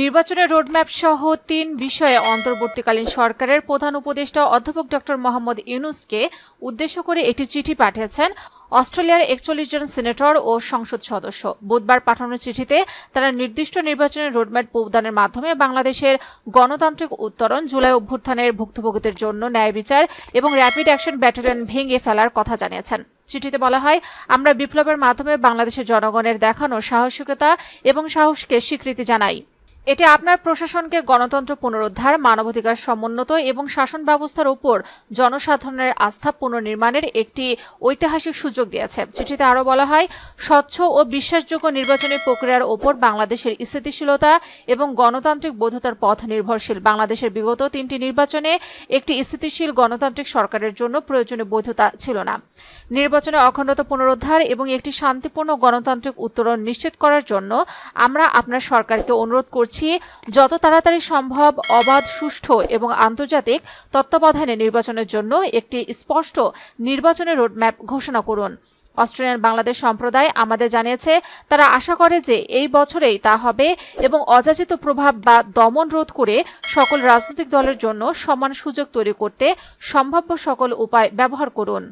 নির্বাচনের রোডম্যাপ সহ ৩ বিষয়ে অন্তর্বর্তীকালীন সরকারের প্রধান উপদেষ্টা অধ্যাপক ডক্টর মোহাম্মদ ইউনূসকে উদ্দেশ্য করে একটি চিঠি পাঠিয়েছেন অস্ট্রেলিয়ার ৪১ জন সিনেটর ও সংসদ সদস্য। বুধবার পাঠানো চিঠিতে তারা নির্দিষ্ট নির্বাচনের রোডম্যাপ প্রদানের মাধ্যমে বাংলাদেশের গণতান্ত্রিক উত্তরণ, জুলাই অভ্যুত্থানের ভুক্তভোগীদের জন্য ন্যায় বিচার এবং র্যাপিড অ্যাকশন ব্যাটালিয়ন ভেঙে ফেলার কথা জানিয়েছেন। চিঠিতে বলা হয়, আমরা বিপ্লবের মাধ্যমে বাংলাদেশের জনগণের দেখানো সাহসিকতা এবং সাহসকে স্বীকৃতি জানাই। এটি আপনার প্রশাসনকে গণতন্ত্র পুনরুদ্ধার, মানবাধিকার সমুন্নত এবং শাসন ব্যবস্থার উপর জনসাধারণের আস্থা পুনর্নির্মাণের একটি ঐতিহাসিক সুযোগ দিয়েছে। চিঠিতে আরও বলা হয়, স্বচ্ছ ও বিশ্বাসযোগ্য নির্বাচনী প্রক্রিয়ার ওপর বাংলাদেশের স্থিতিশীলতা এবং গণতান্ত্রিক বৈধতার পথ নির্ভরশীল। বাংলাদেশের বিগত ৩টি নির্বাচনে একটি স্থিতিশীল গণতান্ত্রিক সরকারের জন্য প্রয়োজনীয় বৈধতা ছিল না। নির্বাচনে অখণ্ডতা পুনরুদ্ধার এবং একটি শান্তিপূর্ণ গণতান্ত্রিক উত্তরণ নিশ্চিত করার জন্য আমরা আপনার সরকারকে অনুরোধ করছি, যত তাড়াতাড়ি সম্ভব অবাধ, সুষ্ঠু এবং আন্তর্জাতিক তত্ত্বাবধানে নির্বাচনের জন্য একটি স্পষ্ট নির্বাচনের রোডম্যাপ ঘোষণা করুন। অস্ট্রেলিয়ান বাংলাদেশ সম্প্রদায় আমাদের জানিয়েছে, তারা আশা করে যে এই বছরেই তা হবে এবং অযাচিত প্রভাব বা দমন রোধ করে সকল রাজনৈতিক দলের জন্য সমান সুযোগ তৈরি করতে সম্ভাব্য সকল উপায় ব্যবহার করুন।